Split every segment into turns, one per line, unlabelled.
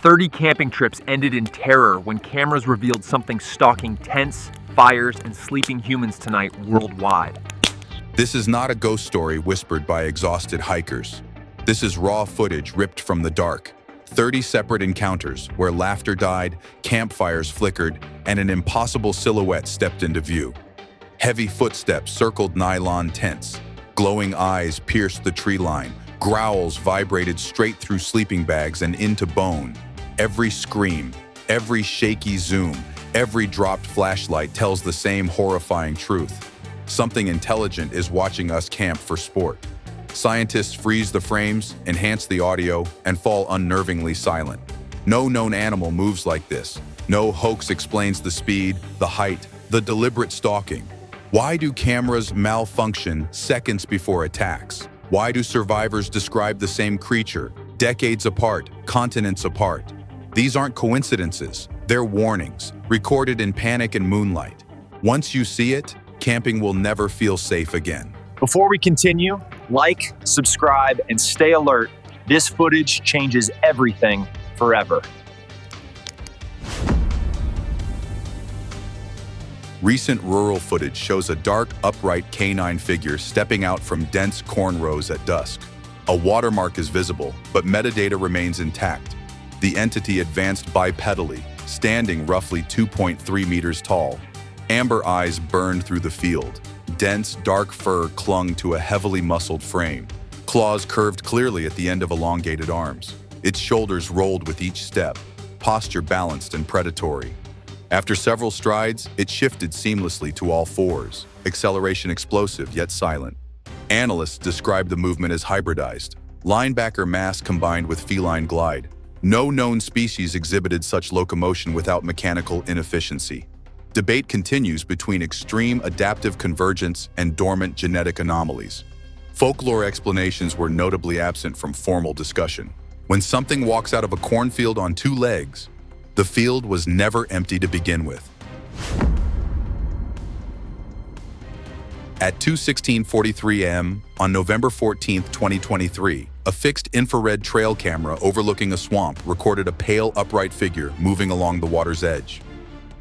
30 camping trips ended in terror when cameras revealed something stalking tents, fires, and sleeping humans tonight worldwide.
This is not a ghost story whispered by exhausted hikers. This is raw footage ripped from the dark. 30 separate encounters where laughter died, campfires flickered, and an impossible silhouette stepped into view. Heavy footsteps circled nylon tents. Glowing eyes pierced the tree line. Growls vibrated straight through sleeping bags and into bone. Every scream, every shaky zoom, every dropped flashlight tells the same horrifying truth. Something intelligent is watching us camp for sport. Scientists freeze the frames, enhance the audio, and fall unnervingly silent. No known animal moves like this. No hoax explains the speed, the height, the deliberate stalking. Why do cameras malfunction seconds before attacks? Why do survivors describe the same creature, decades apart, continents apart? These aren't coincidences, they're warnings, recorded in panic and moonlight. Once you see it, camping will never feel safe again.
Before we continue, like, subscribe, and stay alert. This footage changes everything forever.
Recent rural footage shows a dark, upright canine figure stepping out from dense corn rows at dusk. A watermark is visible, but metadata remains intact. The entity advanced bipedally, standing roughly 2.3 meters tall. Amber eyes burned through the field. Dense, dark fur clung to a heavily muscled frame. Claws curved clearly at the end of elongated arms. Its shoulders rolled with each step, posture balanced and predatory. After several strides, it shifted seamlessly to all fours, acceleration explosive yet silent. Analysts describe the movement as hybridized, linebacker mass combined with feline glide. No known species exhibited such locomotion without mechanical inefficiency. Debate continues between extreme adaptive convergence and dormant genetic anomalies. Folklore explanations were notably absent from formal discussion. When something walks out of a cornfield on two legs, the field was never empty to begin with. At 2:16:43 a.m. on November 14, 2023, a fixed infrared trail camera overlooking a swamp recorded a pale, upright figure moving along the water's edge.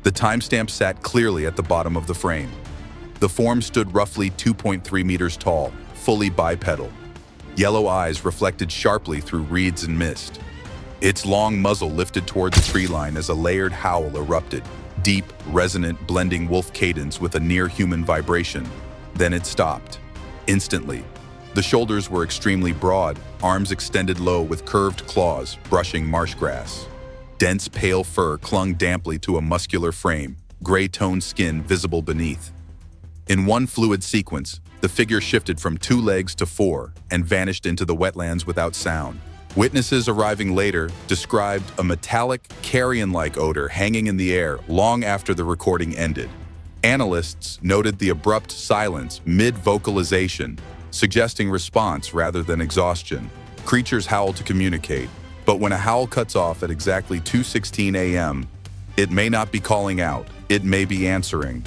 The timestamp sat clearly at the bottom of the frame. The form stood roughly 2.3 meters tall, fully bipedal. Yellow eyes reflected sharply through reeds and mist. Its long muzzle lifted toward the tree line as a layered howl erupted, deep, resonant, blending wolf cadence with a near-human vibration. Then it stopped. Instantly. The shoulders were extremely broad, arms extended low with curved claws, brushing marsh grass. Dense, pale fur clung damply to a muscular frame, gray-toned skin visible beneath. In one fluid sequence, the figure shifted from 2 legs to 4 and vanished into the wetlands without sound. Witnesses arriving later described a metallic, carrion-like odor hanging in the air long after the recording ended. Analysts noted the abrupt silence mid-vocalization, suggesting response rather than exhaustion. Creatures howl to communicate, but when a howl cuts off at exactly 2:16 a.m., it may not be calling out, it may be answering.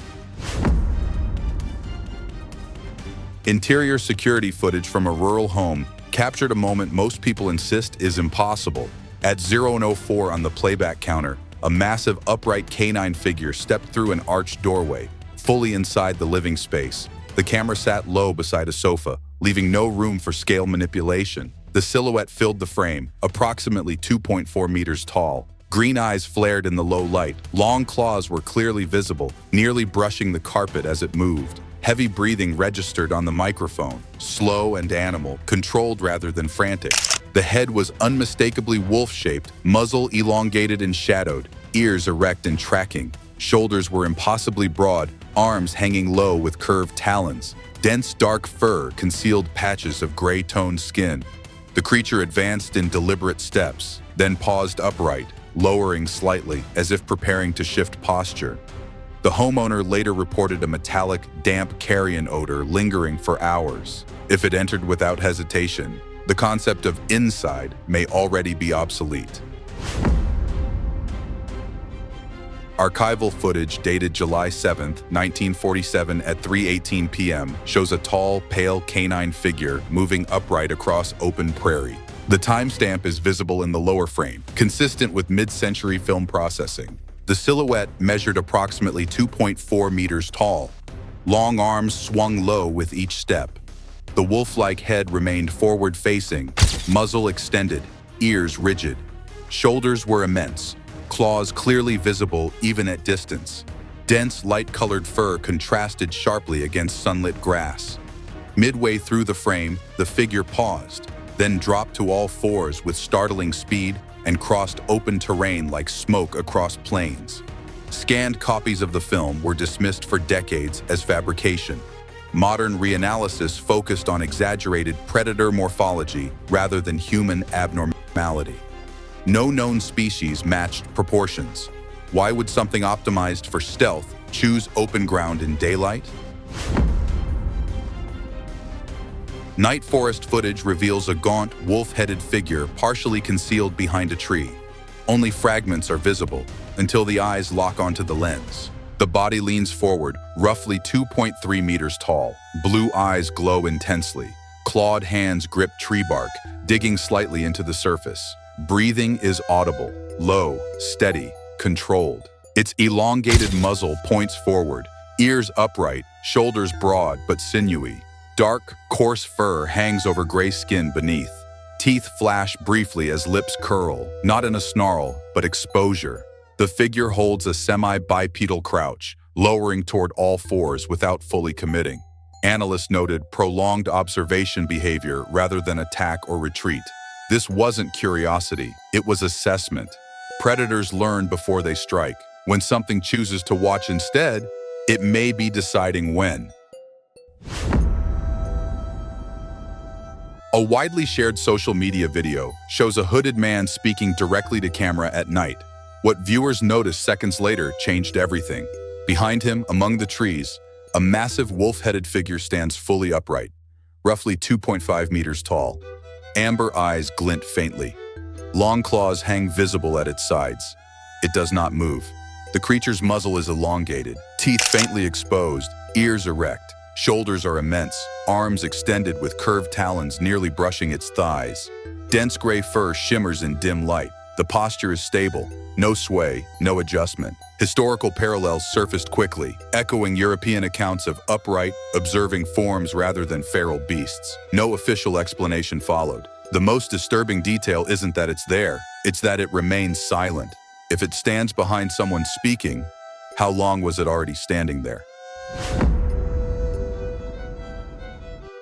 Interior security footage from a rural home captured a moment most people insist is impossible. At 0:04 on the playback counter, a massive upright canine figure stepped through an arched doorway, fully inside the living space. The camera sat low beside a sofa, leaving no room for scale manipulation. The silhouette filled the frame, approximately 2.4 meters tall. Green eyes flared in the low light. Long claws were clearly visible, nearly brushing the carpet as it moved. Heavy breathing registered on the microphone, slow and animal, controlled rather than frantic. The head was unmistakably wolf-shaped, muzzle elongated and shadowed, ears erect and tracking. Shoulders were impossibly broad, arms hanging low with curved talons. Dense dark fur concealed patches of gray-toned skin. The creature advanced in deliberate steps, then paused upright, lowering slightly as if preparing to shift posture. The homeowner later reported a metallic, damp carrion odor lingering for hours. If it entered without hesitation, the concept of inside may already be obsolete. Archival footage dated July 7, 1947 at 3:18 p.m. shows a tall, pale canine figure moving upright across open prairie. The timestamp is visible in the lower frame, consistent with mid-century film processing. The silhouette measured approximately 2.4 meters tall. Long arms swung low with each step. The wolf-like head remained forward-facing, muzzle extended, ears rigid. Shoulders were immense, claws clearly visible even at distance. Dense, light-colored fur contrasted sharply against sunlit grass. Midway through the frame, the figure paused, then dropped to all fours with startling speed and crossed open terrain like smoke across plains. Scanned copies of the film were dismissed for decades as fabrication. Modern reanalysis focused on exaggerated predator morphology rather than human abnormality. No known species matched proportions. Why would something optimized for stealth choose open ground in daylight? Night forest footage reveals a gaunt, wolf-headed figure partially concealed behind a tree. Only fragments are visible until the eyes lock onto the lens. The body leans forward, roughly 2.3 meters tall. Blue eyes glow intensely. Clawed hands grip tree bark, digging slightly into the surface. Breathing is audible, low, steady, controlled. Its elongated muzzle points forward, ears upright, shoulders broad but sinewy. Dark, coarse fur hangs over gray skin beneath. Teeth flash briefly as lips curl, not in a snarl, but exposure. The figure holds a semi-bipedal crouch, lowering toward all fours without fully committing. Analysts noted prolonged observation behavior rather than attack or retreat. This wasn't curiosity, it was assessment. Predators learn before they strike. When something chooses to watch instead, it may be deciding when. A widely shared social media video shows a hooded man speaking directly to camera at night. What viewers noticed seconds later changed everything. Behind him, among the trees, a massive wolf-headed figure stands fully upright, roughly 2.5 meters tall. Amber eyes glint faintly. Long claws hang visible at its sides. It does not move. The creature's muzzle is elongated, teeth faintly exposed, ears erect. Shoulders are immense, arms extended with curved talons nearly brushing its thighs. Dense gray fur shimmers in dim light. The posture is stable, no sway, no adjustment. Historical parallels surfaced quickly, echoing European accounts of upright, observing forms rather than feral beasts. No official explanation followed. The most disturbing detail isn't that it's there, it's that it remains silent. If it stands behind someone speaking, how long was it already standing there?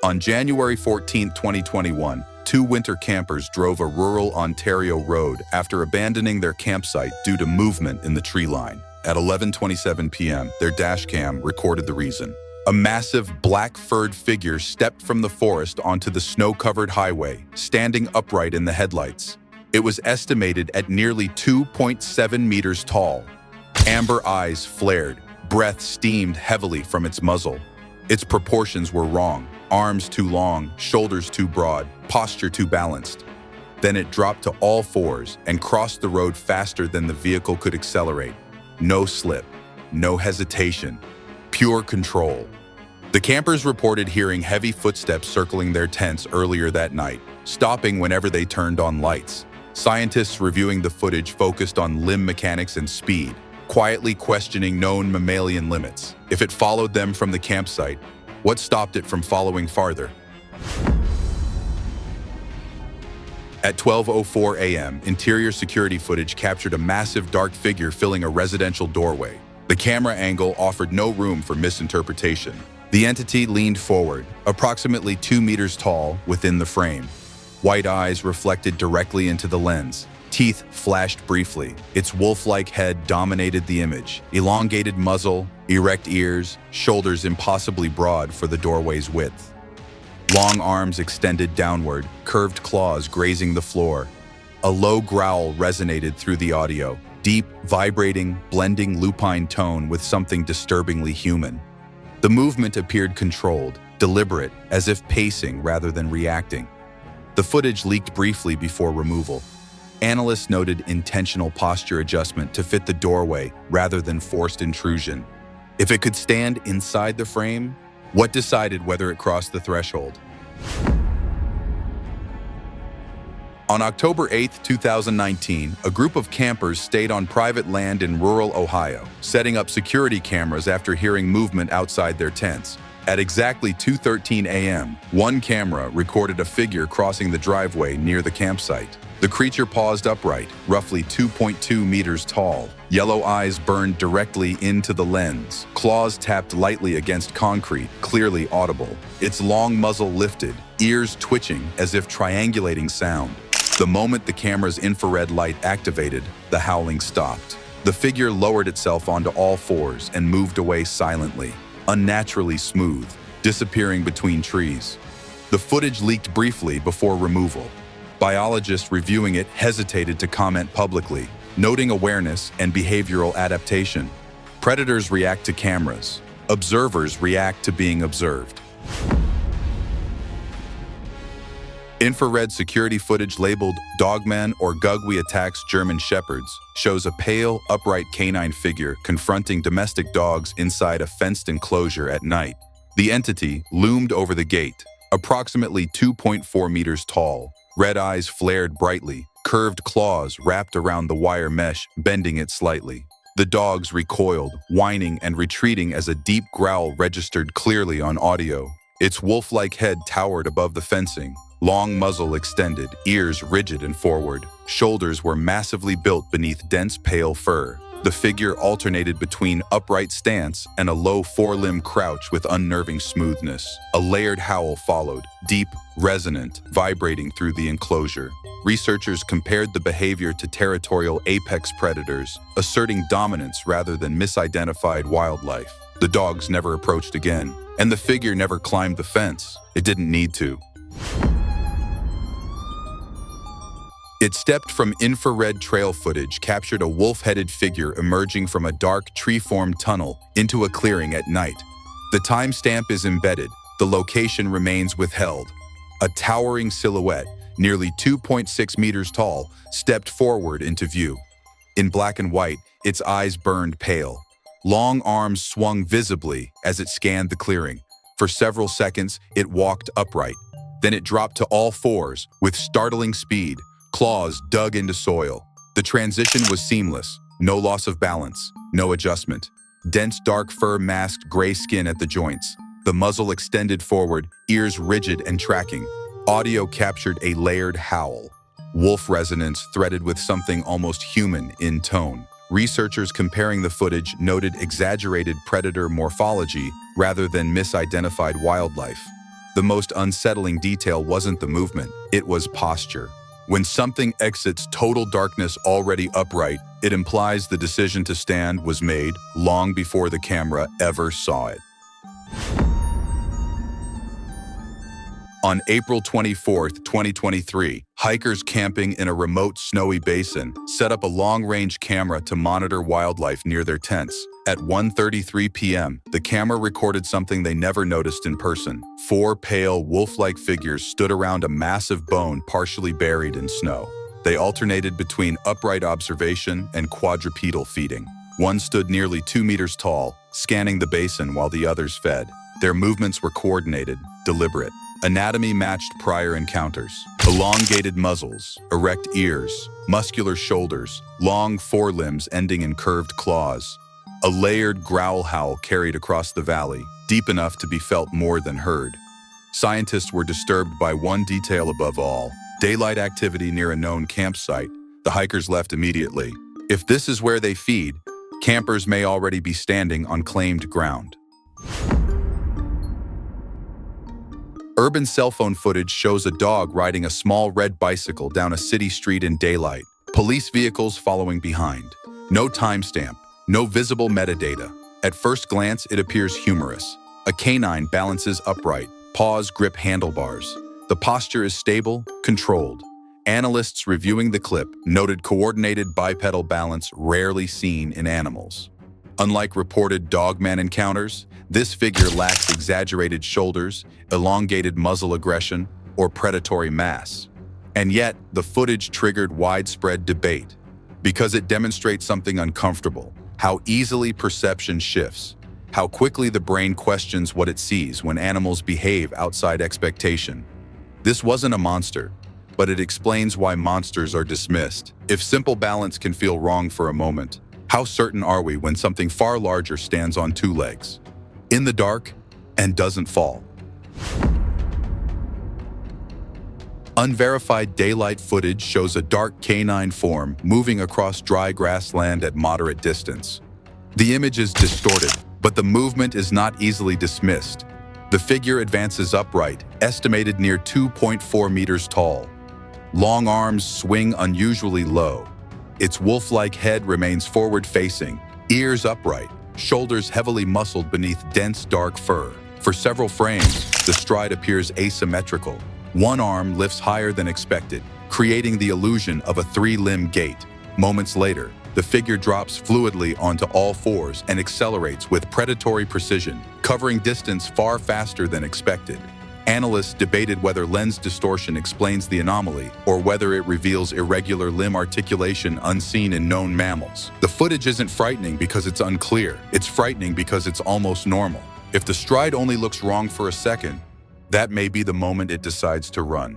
On January 14, 2021, two winter campers drove a rural Ontario road after abandoning their campsite due to movement in the tree line. At 11:27 p.m., their dashcam recorded the reason. A massive black-furred figure stepped from the forest onto the snow-covered highway, standing upright in the headlights. It was estimated at nearly 2.7 meters tall. Amber eyes flared, breath steamed heavily from its muzzle. Its proportions were wrong. Arms too long, shoulders too broad, posture too balanced. Then it dropped to all fours and crossed the road faster than the vehicle could accelerate. No slip, no hesitation, pure control. The campers reported hearing heavy footsteps circling their tents earlier that night, stopping whenever they turned on lights. Scientists reviewing the footage focused on limb mechanics and speed, quietly questioning known mammalian limits. If it followed them from the campsite, what stopped it from following farther? At 12:04 a.m., interior security footage captured a massive dark figure filling a residential doorway. The camera angle offered no room for misinterpretation. The entity leaned forward, approximately 2 meters tall, within the frame. White eyes reflected directly into the lens. Teeth flashed briefly. Its wolf-like head dominated the image. Elongated muzzle, erect ears, shoulders impossibly broad for the doorway's width. Long arms extended downward, curved claws grazing the floor. A low growl resonated through the audio, deep, vibrating, blending lupine tone with something disturbingly human. The movement appeared controlled, deliberate, as if pacing rather than reacting. The footage leaked briefly before removal. Analysts noted intentional posture adjustment to fit the doorway rather than forced intrusion. If it could stand inside the frame, what decided whether it crossed the threshold? On October 8, 2019, a group of campers stayed on private land in rural Ohio, setting up security cameras after hearing movement outside their tents. At exactly 2:13 a.m., one camera recorded a figure crossing the driveway near the campsite. The creature paused upright, roughly 2.2 meters tall. Yellow eyes burned directly into the lens. Claws tapped lightly against concrete, clearly audible. Its long muzzle lifted, ears twitching as if triangulating sound. The moment the camera's infrared light activated, the howling stopped. The figure lowered itself onto all fours and moved away silently, unnaturally smooth, disappearing between trees. The footage leaked briefly before removal. Biologists reviewing it hesitated to comment publicly, noting awareness and behavioral adaptation. Predators react to cameras. Observers react to being observed. Infrared security footage labeled Dogman or Gugwe attacks German Shepherds shows a pale, upright canine figure confronting domestic dogs inside a fenced enclosure at night. The entity loomed over the gate, approximately 2.4 meters tall. Red eyes flared brightly, curved claws wrapped around the wire mesh, bending it slightly. The dogs recoiled, whining and retreating as a deep growl registered clearly on audio. Its wolf-like head towered above the fencing, long muzzle extended, ears rigid and forward. Shoulders were massively built beneath dense pale fur. The figure alternated between upright stance and a low four-limb crouch with unnerving smoothness. A layered howl followed, deep, resonant, vibrating through the enclosure. Researchers compared the behavior to territorial apex predators, asserting dominance rather than misidentified wildlife. The dogs never approached again, and the figure never climbed the fence. It didn't need to. It stepped from infrared trail footage captured a wolf-headed figure emerging from a dark tree-formed tunnel into a clearing at night. The timestamp is embedded. The location remains withheld. A towering silhouette, nearly 2.6 meters tall, stepped forward into view. In black and white, its eyes burned pale. Long arms swung visibly as it scanned the clearing. For several seconds, it walked upright. Then it dropped to all fours with startling speed. Claws dug into soil. The transition was seamless. No loss of balance, no adjustment. Dense dark fur masked gray skin at the joints. The muzzle extended forward, ears rigid and tracking. Audio captured a layered howl. Wolf resonance threaded with something almost human in tone. Researchers comparing the footage noted exaggerated predator morphology rather than misidentified wildlife. The most unsettling detail wasn't the movement, it was posture. When something exits total darkness already upright, it implies the decision to stand was made long before the camera ever saw it. On April 24, 2023, hikers camping in a remote snowy basin set up a long-range camera to monitor wildlife near their tents. At 1:33 p.m., the camera recorded something they never noticed in person. 4 pale, wolf-like figures stood around a massive bone partially buried in snow. They alternated between upright observation and quadrupedal feeding. One stood nearly 2 meters tall, scanning the basin while the others fed. Their movements were coordinated, deliberate. Anatomy matched prior encounters. Elongated muzzles, erect ears, muscular shoulders, long forelimbs ending in curved claws. A layered growl howl carried across the valley, deep enough to be felt more than heard. Scientists were disturbed by one detail above all: daylight activity near a known campsite. The hikers left immediately. If this is where they feed, campers may already be standing on claimed ground. Urban cell phone footage shows a dog riding a small red bicycle down a city street in daylight. Police vehicles following behind. No timestamp, no visible metadata. At first glance, it appears humorous. A canine balances upright, paws grip handlebars. The posture is stable, controlled. Analysts reviewing the clip noted coordinated bipedal balance rarely seen in animals. Unlike reported Dogman encounters, this figure lacks exaggerated shoulders, elongated muzzle aggression, or predatory mass. And yet, the footage triggered widespread debate because it demonstrates something uncomfortable: how easily perception shifts, how quickly the brain questions what it sees when animals behave outside expectation. This wasn't a monster. but it explains why monsters are dismissed. If simple balance can feel wrong for a moment, how certain are we when something far larger stands on two legs, in the dark, and doesn't fall? Unverified daylight footage shows a dark canine form moving across dry grassland at moderate distance. The image is distorted, but the movement is not easily dismissed. The figure advances upright, estimated near 2.4 meters tall. Long arms swing unusually low. Its wolf-like head remains forward-facing, ears upright, shoulders heavily muscled beneath dense dark fur. For several frames, the stride appears asymmetrical. One arm lifts higher than expected, creating the illusion of a three-limb gait. Moments later, the figure drops fluidly onto all fours and accelerates with predatory precision, covering distance far faster than expected. Analysts debated whether lens distortion explains the anomaly or whether it reveals irregular limb articulation unseen in known mammals. The footage isn't frightening because it's unclear. It's frightening because it's almost normal. If the stride only looks wrong for a second, that may be the moment it decides to run.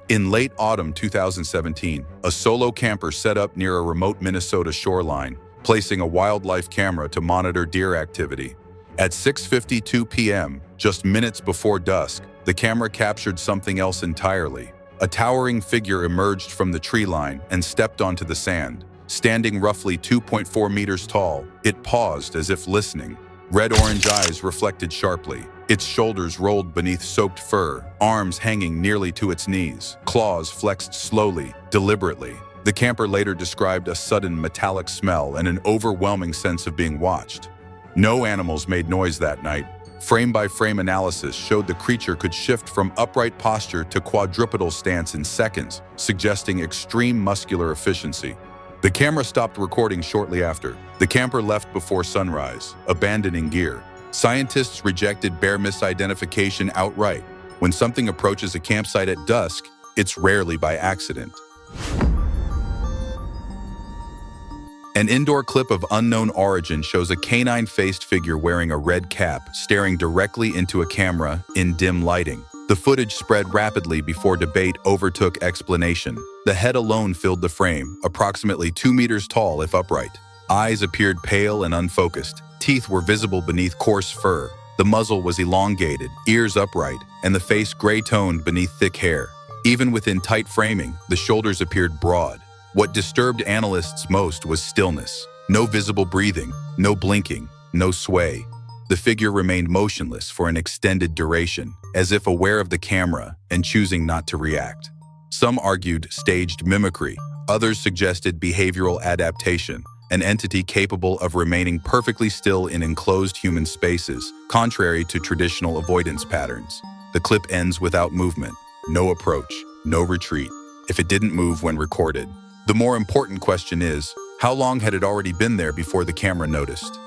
In late autumn 2017, a solo camper set up near a remote Minnesota shoreline, placing a wildlife camera to monitor deer activity. At 6:52 p.m., just minutes before dusk, the camera captured something else entirely. A towering figure emerged from the tree line and stepped onto the sand. Standing roughly 2.4 meters tall, it paused as if listening. Red-orange eyes reflected sharply. Its shoulders rolled beneath soaked fur, arms hanging nearly to its knees, claws flexed slowly, deliberately. The camper later described a sudden metallic smell and an overwhelming sense of being watched. No animals made noise that night. Frame-by-frame analysis showed the creature could shift from upright posture to quadrupedal stance in seconds, suggesting extreme muscular efficiency. The camera stopped recording shortly after. The camper left before sunrise, abandoning gear. Scientists rejected bear misidentification outright. When something approaches a campsite at dusk, it's rarely by accident. An indoor clip of unknown origin shows a canine-faced figure wearing a red cap, staring directly into a camera in dim lighting. The footage spread rapidly before debate overtook explanation. The head alone filled the frame, approximately 2 meters tall if upright. Eyes appeared pale and unfocused. Teeth were visible beneath coarse fur. The muzzle was elongated, ears upright, and the face gray-toned beneath thick hair. Even within tight framing, the shoulders appeared broad. What disturbed analysts most was stillness. No visible breathing, no blinking, no sway. The figure remained motionless for an extended duration, as if aware of the camera and choosing not to react. Some argued staged mimicry. Others suggested behavioral adaptation, an entity capable of remaining perfectly still in enclosed human spaces, contrary to traditional avoidance patterns. The clip ends without movement, no approach, no retreat, if it didn't move when recorded. The more important question is, how long had it already been there before the camera noticed?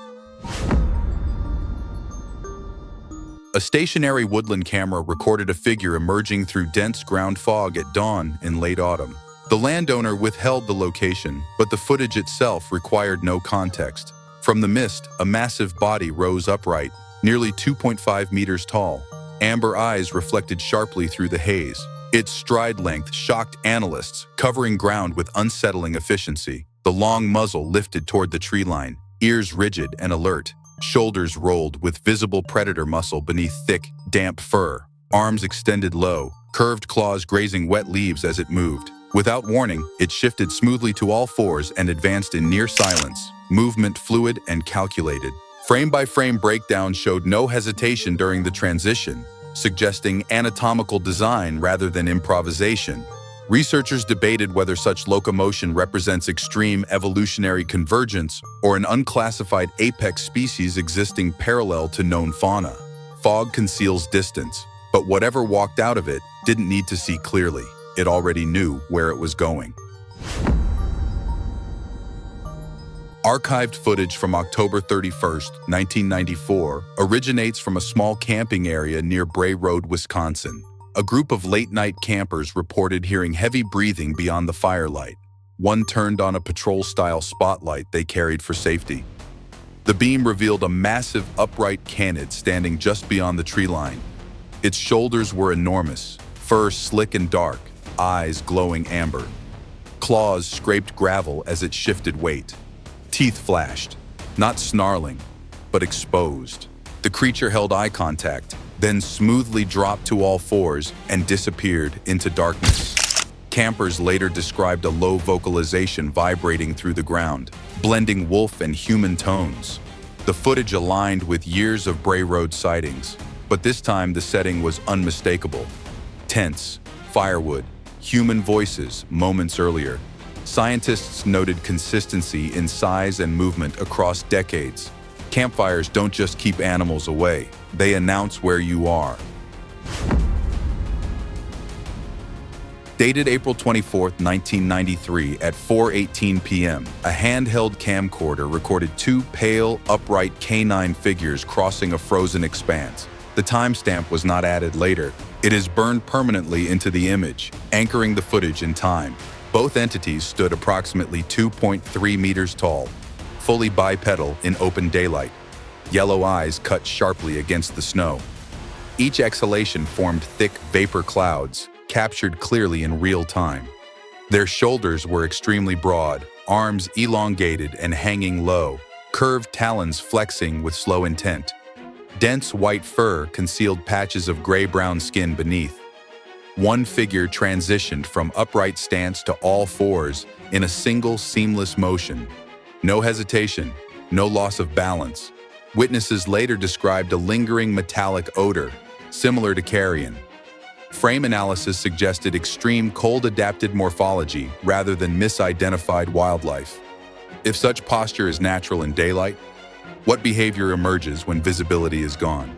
A stationary Woodland camera recorded a figure emerging through dense ground fog at dawn in late autumn. The landowner withheld the location, but the footage itself required no context. From the mist, a massive body rose upright, nearly 2.5 meters tall. Amber eyes reflected sharply through the haze. Its stride length shocked analysts, covering ground with unsettling efficiency. The long muzzle lifted toward the tree line, ears rigid and alert, shoulders rolled with visible predator muscle beneath thick, damp fur, arms extended low, curved claws grazing wet leaves as it moved. Without warning, it shifted smoothly to all fours and advanced in near silence, movement fluid and calculated. Frame-by-frame breakdown showed no hesitation during the transition, suggesting anatomical design rather than improvisation. Researchers debated whether such locomotion represents extreme evolutionary convergence or an unclassified apex species existing parallel to known fauna. Fog conceals distance, but whatever walked out of it didn't need to see clearly. It already knew where it was going. Archived footage from October 31, 1994, originates from a small camping area near Bray Road, Wisconsin. A group of late-night campers reported hearing heavy breathing beyond the firelight. One turned on a patrol-style spotlight they carried for safety. The beam revealed a massive upright canid standing just beyond the tree line. Its shoulders were enormous, fur slick and dark, eyes glowing amber. Claws scraped gravel as it shifted weight. Teeth flashed, not snarling, but exposed. The creature held eye contact, then smoothly dropped to all fours and disappeared into darkness. Campers later described a low vocalization vibrating through the ground, blending wolf and human tones. The footage aligned with years of Bray Road sightings, but this time the setting was unmistakable. Tents, firewood, human voices moments earlier. Scientists noted consistency in size and movement across decades. Campfires don't just keep animals away, they announce where you are. Dated April 24, 1993 at 4:18 p.m., a handheld camcorder recorded two pale, upright canine figures crossing a frozen expanse. The timestamp was not added later. It is burned permanently into the image, anchoring the footage in time. Both entities stood approximately 2.3 meters tall, fully bipedal in open daylight. Yellow eyes cut sharply against the snow. Each exhalation formed thick vapor clouds, captured clearly in real time. Their shoulders were extremely broad, arms elongated and hanging low, curved talons flexing with slow intent. Dense white fur concealed patches of gray-brown skin beneath. One figure transitioned from upright stance to all fours in a single seamless motion. No hesitation, no loss of balance. Witnesses later described a lingering metallic odor, similar to carrion. Frame analysis suggested extreme cold-adapted morphology rather than misidentified wildlife. If such posture is natural in daylight, what behavior emerges when visibility is gone?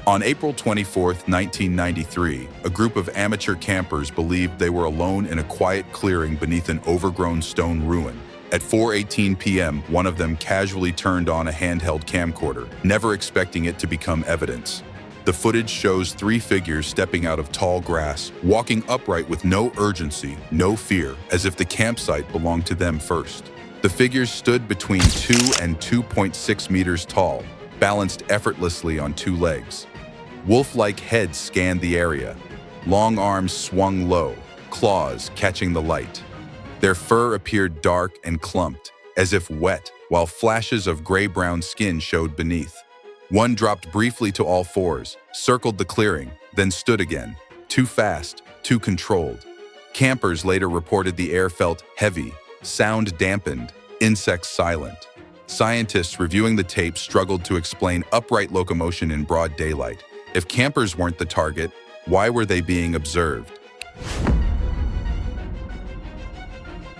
On April 24, 1993, a group of amateur campers believed they were alone in a quiet clearing beneath an overgrown stone ruin. At 4:18 p.m., one of them casually turned on a handheld camcorder, never expecting it to become evidence. The footage shows three figures stepping out of tall grass, walking upright with no urgency, no fear, as if the campsite belonged to them first. The figures stood between 2 and 2.6 meters tall, balanced effortlessly on two legs. Wolf-like heads scanned the area. Long arms swung low, claws catching the light. Their fur appeared dark and clumped, as if wet, while flashes of gray-brown skin showed beneath. One dropped briefly to all fours, circled the clearing, then stood again, too fast, too controlled. Campers later reported the air felt heavy, sound dampened, insects silent. Scientists reviewing the tape struggled to explain upright locomotion in broad daylight. If campers weren't the target, why were they being observed?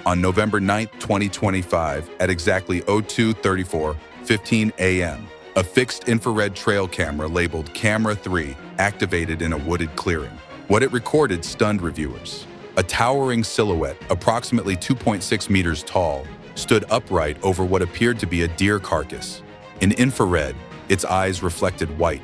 On November 9, 2025, at exactly 02:34:15 a.m., a fixed infrared trail camera labeled Camera 3 activated in a wooded clearing. What it recorded stunned reviewers. A towering silhouette, approximately 2.6 meters tall, stood upright over what appeared to be a deer carcass. In infrared, its eyes reflected white.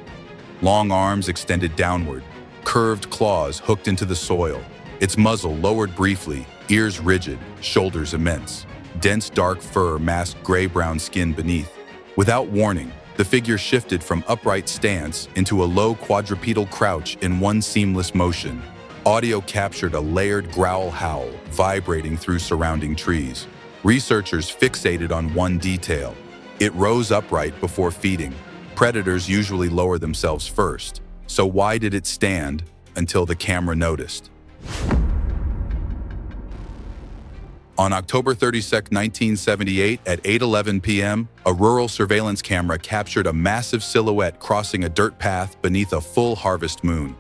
Long arms extended downward, curved claws hooked into the soil. Its muzzle lowered briefly, ears rigid, shoulders immense. Dense dark fur masked gray-brown skin beneath. Without warning, the figure shifted from upright stance into a low quadrupedal crouch in one seamless motion. Audio captured a layered growl howl vibrating through surrounding trees. Researchers fixated on one detail. It rose upright before feeding. Predators usually lower themselves first. So why did it stand until the camera noticed? On October 32, 1978, at 8:11 p.m., a rural surveillance camera captured a massive silhouette crossing a dirt path beneath a full harvest moon.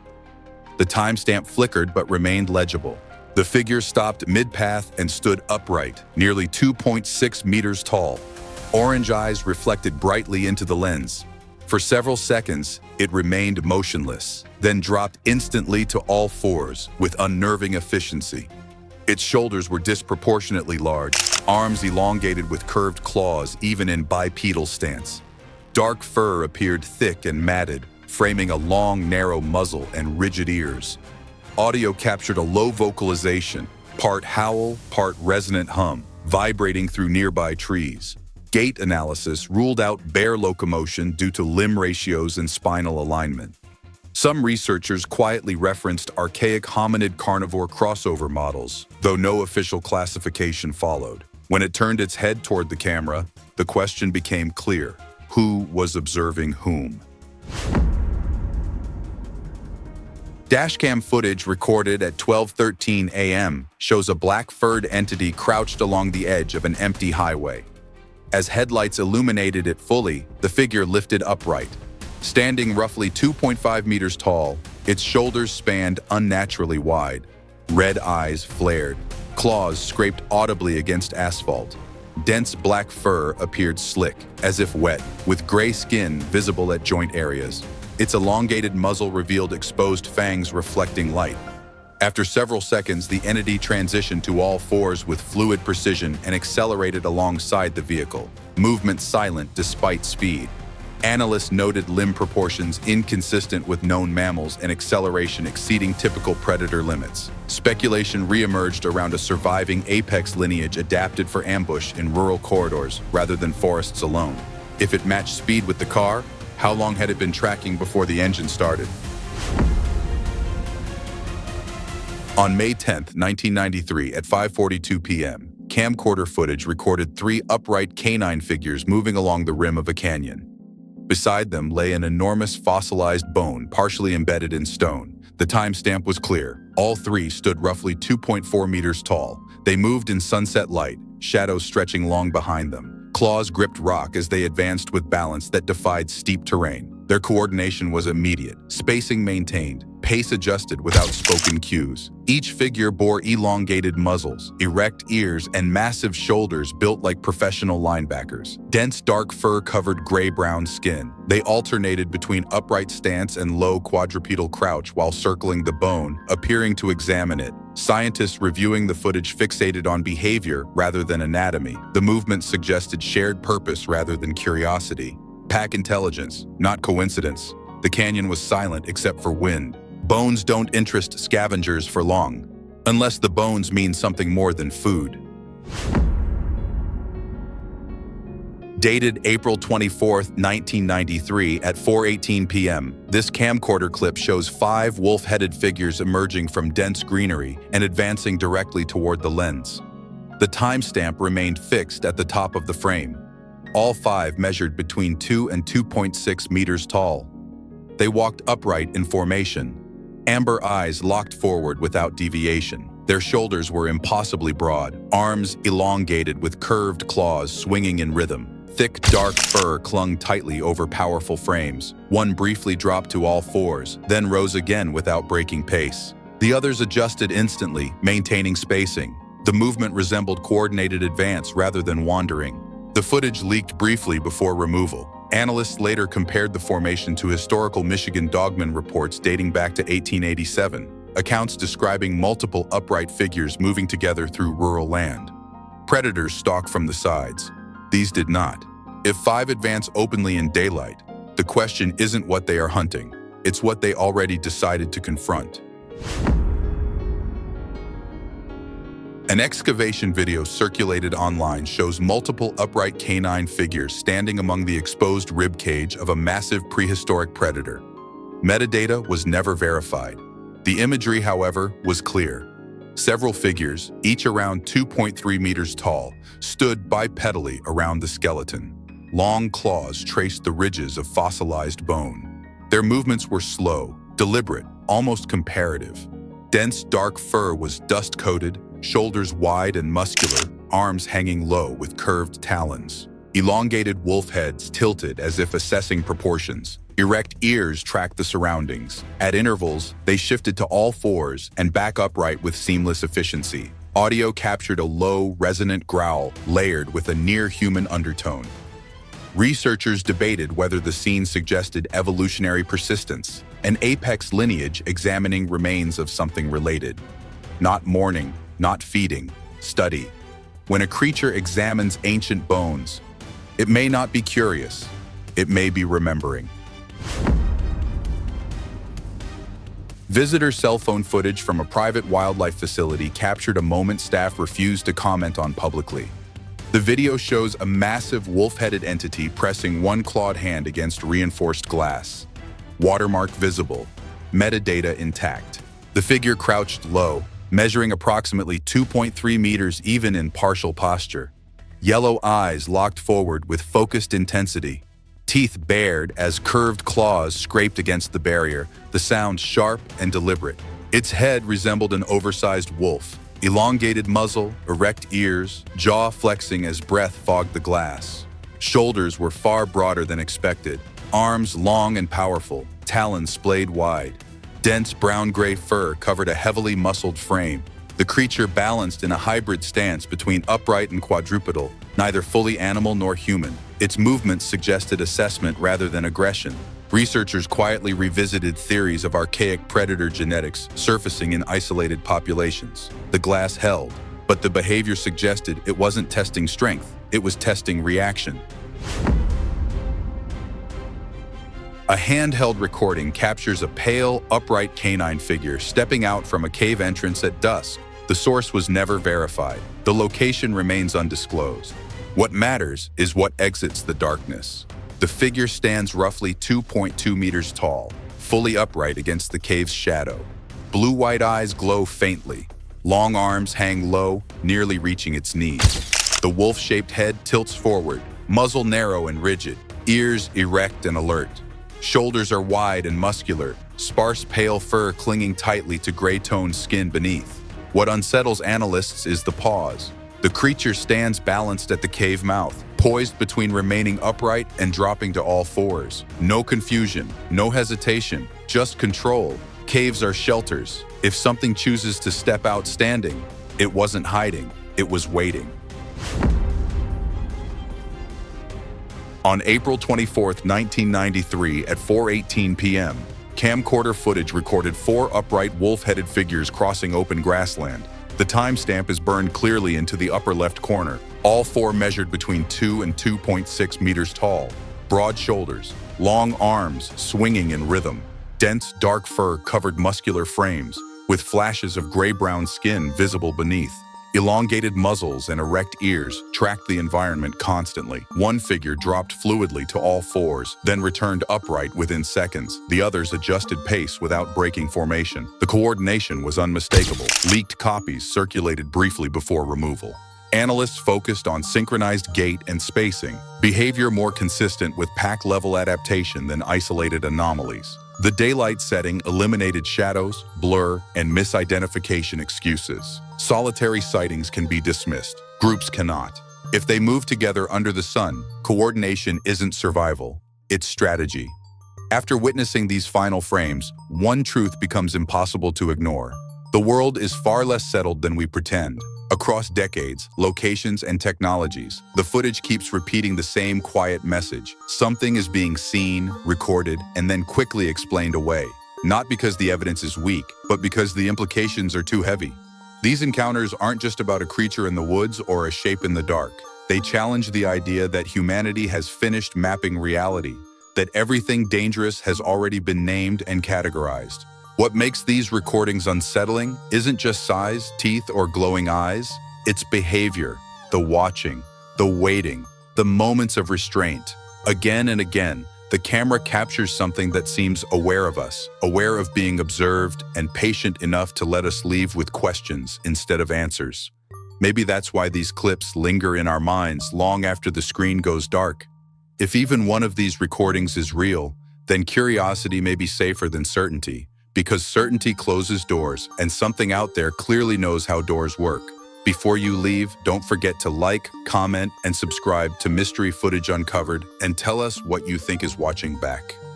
The timestamp flickered but remained legible. The figure stopped mid-path and stood upright, nearly 2.6 meters tall. Orange eyes reflected brightly into the lens. For several seconds, it remained motionless, then dropped instantly to all fours with unnerving efficiency. Its shoulders were disproportionately large, arms elongated with curved claws even in bipedal stance. Dark fur appeared thick and matted, framing a long, narrow muzzle and rigid ears. Audio captured a low vocalization, part howl, part resonant hum, vibrating through nearby trees. Gait analysis ruled out bear locomotion due to limb ratios and spinal alignment. Some researchers quietly referenced archaic hominid carnivore crossover models, though no official classification followed. When it turned its head toward the camera, the question became clear: who was observing whom? Dashcam footage recorded at 12:13 a.m. shows a black furred entity crouched along the edge of an empty highway. As headlights illuminated it fully, the figure lifted upright. Standing roughly 2.5 meters tall, its shoulders spanned unnaturally wide. Red eyes flared. Claws scraped audibly against asphalt. Dense black fur appeared slick, as if wet, with gray skin visible at joint areas. Its elongated muzzle revealed exposed fangs reflecting light. After several seconds, the entity transitioned to all fours with fluid precision and accelerated alongside the vehicle, movement silent despite speed. Analysts noted limb proportions inconsistent with known mammals and acceleration exceeding typical predator limits. Speculation re-emerged around a surviving apex lineage adapted for ambush in rural corridors rather than forests alone. If it matched speed with the car, how long had it been tracking before the engine started? On May 10, 1993, at 5:42 p.m., camcorder footage recorded three upright canine figures moving along the rim of a canyon. Beside them lay an enormous fossilized bone partially embedded in stone. The timestamp was clear. All three stood roughly 2.4 meters tall. They moved in sunset light, shadows stretching long behind them. Claws gripped rock as they advanced with balance that defied steep terrain. Their coordination was immediate, spacing maintained, pace adjusted without spoken cues. Each figure bore elongated muzzles, erect ears, and massive shoulders built like professional linebackers. Dense dark fur covered gray-brown skin. They alternated between upright stance and low quadrupedal crouch while circling the bone, appearing to examine it. Scientists reviewing the footage fixated on behavior rather than anatomy. The movement suggested shared purpose rather than curiosity. Pack intelligence, not coincidence. The canyon was silent except for wind. Bones don't interest scavengers for long, unless the bones mean something more than food. Dated April 24, 1993 at 4:18 p.m., this camcorder clip shows 5 wolf-headed figures emerging from dense greenery and advancing directly toward the lens. The timestamp remained fixed at the top of the frame. All 5 measured between 2 and 2.6 meters tall. They walked upright in formation, amber eyes locked forward without deviation. Their shoulders were impossibly broad, arms elongated with curved claws swinging in rhythm. Thick, dark fur clung tightly over powerful frames. One briefly dropped to all fours, then rose again without breaking pace. The others adjusted instantly, maintaining spacing. The movement resembled coordinated advance rather than wandering. The footage leaked briefly before removal. Analysts later compared the formation to historical Michigan Dogman reports dating back to 1887, accounts describing multiple upright figures moving together through rural land. Predators stalk from the sides. These did not. If 5 advance openly in daylight, the question isn't what they are hunting, it's what they already decided to confront. An excavation video circulated online shows multiple upright canine figures standing among the exposed rib cage of a massive prehistoric predator. Metadata was never verified. The imagery, however, was clear. Several figures, each around 2.3 meters tall, stood bipedally around the skeleton. Long claws traced the ridges of fossilized bone. Their movements were slow, deliberate, almost comparative. Dense dark fur was dust-coated, shoulders wide and muscular, arms hanging low with curved talons. Elongated wolf heads tilted as if assessing proportions. Erect ears tracked the surroundings. At intervals, they shifted to all fours and back upright with seamless efficiency. Audio captured a low, resonant growl layered with a near-human undertone. Researchers debated whether the scene suggested evolutionary persistence, an apex lineage examining remains of something related. Not mourning, not feeding, study. When a creature examines ancient bones, it may not be curious, it may be remembering. Visitor cell phone footage from a private wildlife facility captured a moment staff refused to comment on publicly. The video shows a massive wolf-headed entity pressing one clawed hand against reinforced glass. Watermark visible. Metadata intact. The figure crouched low, measuring approximately 2.3 meters even in partial posture. Yellow eyes locked forward with focused intensity. Teeth bared as curved claws scraped against the barrier, the sound sharp and deliberate. Its head resembled an oversized wolf. Elongated muzzle, erect ears, jaw flexing as breath fogged the glass. Shoulders were far broader than expected. Arms long and powerful, talons splayed wide. Dense brown-gray fur covered a heavily muscled frame. The creature balanced in a hybrid stance between upright and quadrupedal, neither fully animal nor human. Its movements suggested assessment rather than aggression. Researchers quietly revisited theories of archaic predator genetics surfacing in isolated populations. The glass held, but the behavior suggested it wasn't testing strength, it was testing reaction. A handheld recording captures a pale, upright canine figure stepping out from a cave entrance at dusk. The source was never verified. The location remains undisclosed. What matters is what exits the darkness. The figure stands roughly 2.2 meters tall, fully upright against the cave's shadow. Blue-white eyes glow faintly. Long arms hang low, nearly reaching its knees. The wolf-shaped head tilts forward, muzzle narrow and rigid, ears erect and alert. Shoulders are wide and muscular, sparse pale fur clinging tightly to gray-toned skin beneath. What unsettles analysts is the pause. The creature stands balanced at the cave mouth, poised between remaining upright and dropping to all fours. No confusion, no hesitation, just control. Caves are shelters. If something chooses to step out standing, it wasn't hiding, it was waiting. On April 24, 1993 at 4:18 p.m., camcorder footage recorded 4 upright wolf-headed figures crossing open grassland. The timestamp is burned clearly into the upper left corner. All 4 measured between 2 and 2.6 meters tall. Broad shoulders, long arms swinging in rhythm. Dense, dark fur covered muscular frames, with flashes of gray-brown skin visible beneath. Elongated muzzles and erect ears tracked the environment constantly. One figure dropped fluidly to all fours, then returned upright within seconds. The others adjusted pace without breaking formation. The coordination was unmistakable. Leaked copies circulated briefly before removal. Analysts focused on synchronized gait and spacing, behavior more consistent with pack-level adaptation than isolated anomalies. The daylight setting eliminated shadows, blur, and misidentification excuses. Solitary sightings can be dismissed. Groups cannot. If they move together under the sun, coordination isn't survival, it's strategy. After witnessing these final frames, one truth becomes impossible to ignore. The world is far less settled than we pretend. Across decades, locations, and technologies, the footage keeps repeating the same quiet message. Something is being seen, recorded, and then quickly explained away. Not because the evidence is weak, but because the implications are too heavy. These encounters aren't just about a creature in the woods or a shape in the dark. They challenge the idea that humanity has finished mapping reality, that everything dangerous has already been named and categorized. What makes these recordings unsettling isn't just size, teeth, or glowing eyes. It's behavior, the watching, the waiting, the moments of restraint. Again and again, the camera captures something that seems aware of us, aware of being observed, and patient enough to let us leave with questions instead of answers. Maybe that's why these clips linger in our minds long after the screen goes dark. If even one of these recordings is real, then curiosity may be safer than certainty. Because certainty closes doors, and something out there clearly knows how doors work. Before you leave, don't forget to like, comment, and subscribe to Mystery Footage Uncovered, and tell us what you think is watching back.